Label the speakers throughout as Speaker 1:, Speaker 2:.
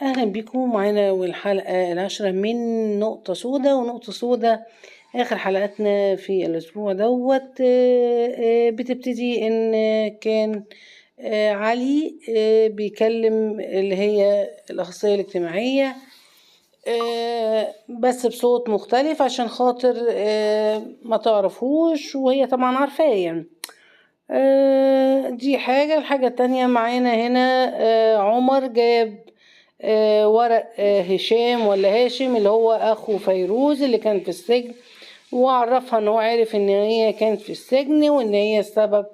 Speaker 1: أهلا بيكم معانا والحلقة العاشرة من نقطة سودة. ونقطة سودة آخر حلقاتنا في الأسبوع دوت. بتبتدي إن كان علي بيكلم اللي هي الأخصائية الاجتماعية، بس بصوت مختلف عشان خاطر ما تعرفوش، وهي طبعا عارفاه يعني. دي حاجة. الحاجة التانية معانا هنا عمر جاب ورق هشام ولا هاشم اللي هو أخو فيروز اللي كان في السجن، وعرفها إن هو عارف إن هي كانت في السجن وإن هي السبب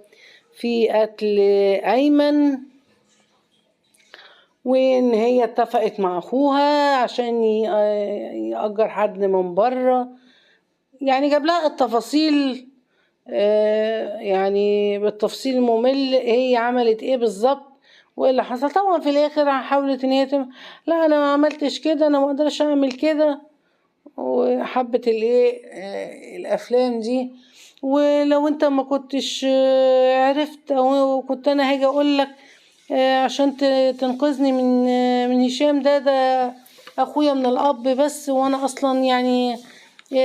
Speaker 1: في قتل أيمن، وإن هي اتفقت مع أخوها عشان يأجر حد من بره. يعني جاب لها التفاصيل، يعني بالتفصيل الممل هي عملت ايه بالظبط وايه اللي حصل. طبعا في الاخر حاولت ان هي لا انا ما عملتش كده، انا ما اقدرش اعمل كده، وحبت الايه الافلام دي. ولو انت ما كنتش عرفت او كنت انا هاجي اقول لك عشان تنقذني من هشام ده اخويا من الاب بس، وانا اصلا يعني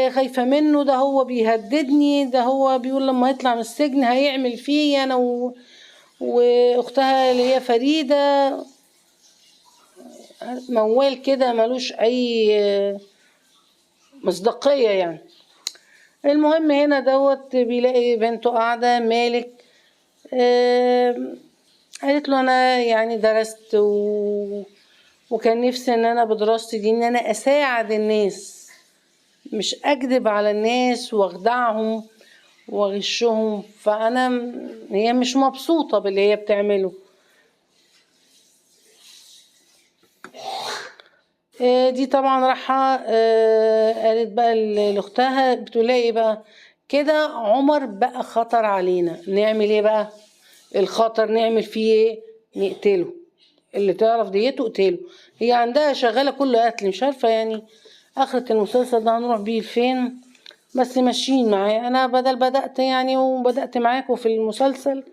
Speaker 1: خايفة منه، ده هو بيهددني، ده هو بيقول لما يطلع من السجن هيعمل فيا انا واختها اللي هي فريدة. موال كده ملوش اي مصداقية يعني. المهم هنا دوت بيلاقي بنته قاعدة مالك، قالت له انا يعني درست وكان نفسي ان انا بدراستي دي ان انا اساعد الناس، مش اكذب على الناس واخدعهم وغشهم. هي مش مبسوطة باللي هي بتعمله. دي طبعا راحة قالت بقى لاختها، بتقول ايه بقى كده عمر بقى خطر علينا، نعمل ايه بقى؟ الخطر نعمل فيه ايه؟ نقتله، اللي تعرف ديته اقتله. هي عندها شغالة كله قتل، مش عارفة يعني اخرة المسلسل ده هنروح بيه لفين، بس ماشيين معايا. انا بدأت يعني وبدأت معاكم في المسلسل،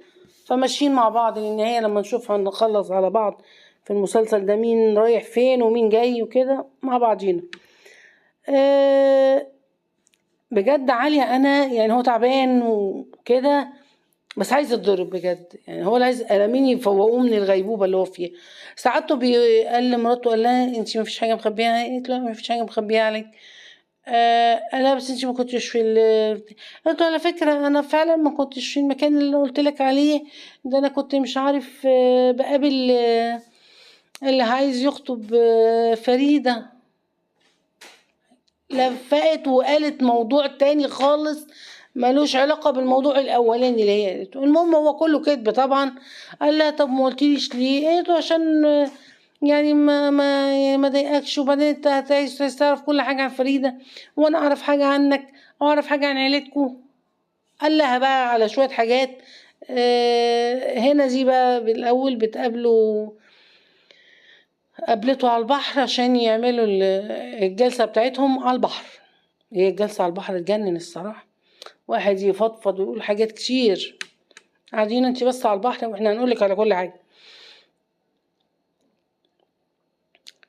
Speaker 1: فماشيين مع بعض للنهاية لما نشوف هنخلص على بعض في المسلسل ده مين رايح فين ومين جاي وكده مع بعضينا. بجد علي انا يعني هو تعبان وكده، بس عايز يتضرب بجد يعني. هو اللي عايز قلمين يفوقوه من الغيبوبه اللي هو فيها. ساعته قال لمراته، قال لها انت ما فيش حاجه مخبيها؟ قالت له ما فيش حاجه مخبيها عليك. قال لها بس انت ما كنتش في قالت له على فكره انا فعلا ما كنتش في المكان اللي قلت لك عليه ده، انا كنت مش عارف بقابل اللي عايز يخطب فريده. لفقت وقالت موضوع تاني خالص ملوش علاقة بالموضوع الأولاني اللي هي قالته. المهم هو كله كذب طبعا. قال لها طب ما قلتليش ليه؟ قالت له عشان يعني ما ضايقكش، وبعدين انت عايز تعرف كل حاجة عن فريدة وانا اعرف حاجة عنك واعرف حاجة عن عيلتكم. قال لها بقى على شوية حاجات. هنا دي بقى بالأول قابلته على البحر عشان يعملوا الجلسة بتاعتهم على البحر. هي الجلسة على البحر تجنن الصراحة، واحد يفضفض ويقول حاجات كتير. قاعدين انت بس على البحر واحنا هنقولك على كل حاجة.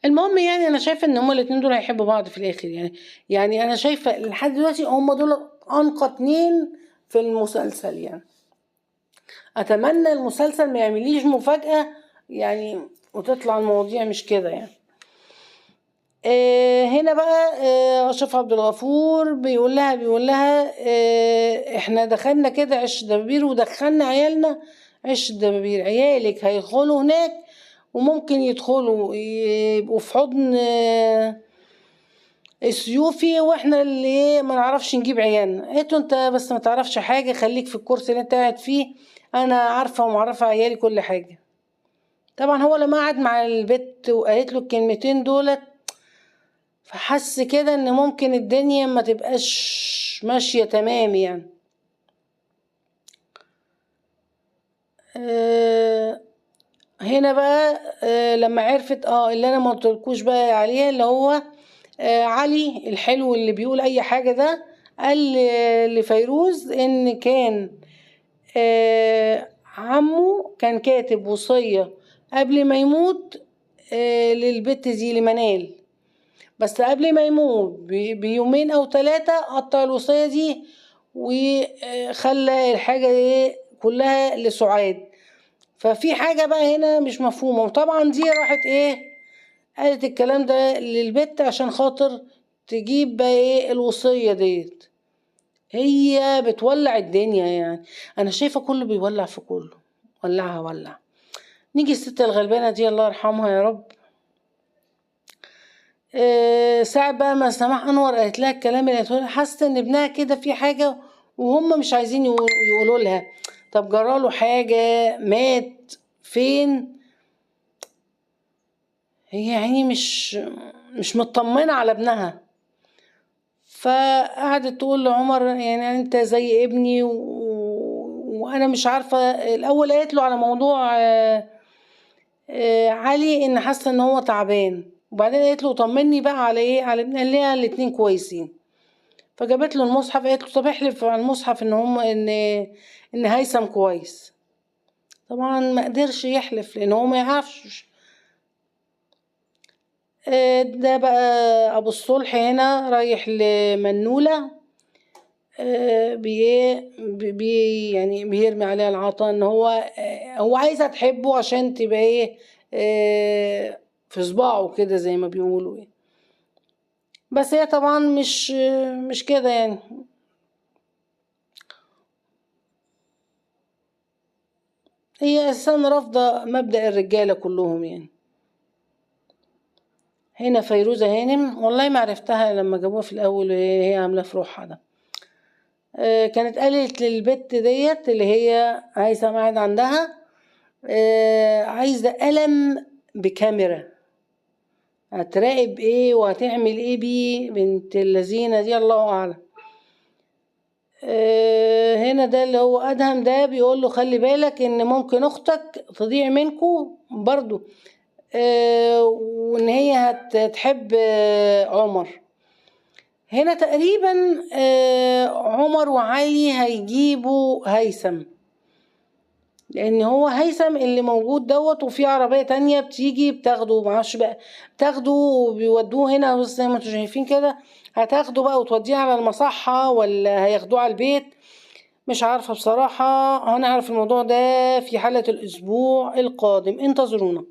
Speaker 1: المهم يعني انا شايفة ان هما الاتنين دول هيحبوا بعض في الاخر يعني انا شايفة لحد دلوقتي هما دول انقى اتنين في المسلسل يعني. اتمنى المسلسل ما يعمليش مفاجأة يعني وتطلع المواضيع مش كده يعني. هنا بقى اشرف عبد الغفور بيقول لها احنا دخلنا كده عش دبابير ودخلنا عيالنا عش دبابير، عيالك هيدخلوا هناك وممكن يدخلوا يبقوا في حضن السيوفي، واحنا اللي ما نعرفش نجيب عيالنا. قلت له انت بس ما تعرفش حاجة، خليك في الكرسي اللي انت قاعد فيه، انا عارفة ومعرفة عيالي كل حاجة. طبعا هو لما قعد مع البت وقالت له الكلمتين دولت فحس كده ان ممكن الدنيا ما تبقاش ماشية تمام يعني. هنا بقى لما عرفت اللي انا ما قلتلكوش بقى عليها اللي هو علي الحلو اللي بيقول اي حاجة ده، قال لفيروز ان كان عمه كان كاتب وصية قبل ما يموت للبت دي لمنال، بس قبل ما يموت بيومين او 3 قطع الوصية دي وخلى الحاجة دي كلها لسعاد. ففي حاجة بقى هنا مش مفهومة، وطبعا دي راحت قالت الكلام ده للبت عشان خاطر تجيب بقى الوصية ديت. هي بتولع الدنيا يعني، انا شايفة كله بيولع في كله، ولعها ولع. نيجي الست الغلبانة دي الله يرحمها يا رب، ساعة بقى ما سماح انور قالت لها الكلام اللي قالته لها، حاسه ان ابنها كده في حاجه وهم مش عايزين يقولوا لها. طب جراله حاجه؟ مات فين؟ هي يعني مش مطمنه على ابنها. فقعدت تقول لعمر يعني انت زي ابني وانا مش عارفه. الاول قالت له على موضوع علي ان حاسه ان هو تعبان، وبعدين قالت له طمني بقى على على ابن. قال لها الاتنين كويسين. فجابت له المصحف، قالت له طب احلف على المصحف ان هيثم كويس. طبعا ما قدرش يحلف لان هو ما يعرفش. ده بقى ابو الصلح هنا رايح لمنولة، يعني بيرمي عليها العطا ان هو عايزة تحبه عشان تبقى في صباعه كده زي ما بيقولوا بس هي طبعا مش كده يعني. هي اساسا رافضة مبدأ الرجالة كلهم يعني. هنا فيروزة هانم والله ما عرفتها لما جابوها في الاول وهي عاملة في روحها ده. كانت قالت للبت ديت اللي هي عايزة قاعد عندها عايزة قلم بكاميرا، هتراقب وهتعمل بيه بنت اللذينة دي الله اعلم. هنا ده اللي هو ادهم ده بيقول له خلي بالك ان ممكن اختك تضيع منكو برضو، وان هي هتحب عمر. هنا تقريبا عمر وعلي هيجيبوا هيثم، لان هو هيثم اللي موجود دوت، وفي عربية تانية بتيجي بتاخده معرفش بقى، بتاخده وبيودوه هنا بس زي ما انتوا شايفين كده. هتاخده بقى وتوديه على المصحة ولا هياخدوه على البيت؟ مش عارفة بصراحة. هنعرف الموضوع ده في حلقة الأسبوع القادم، انتظرونا.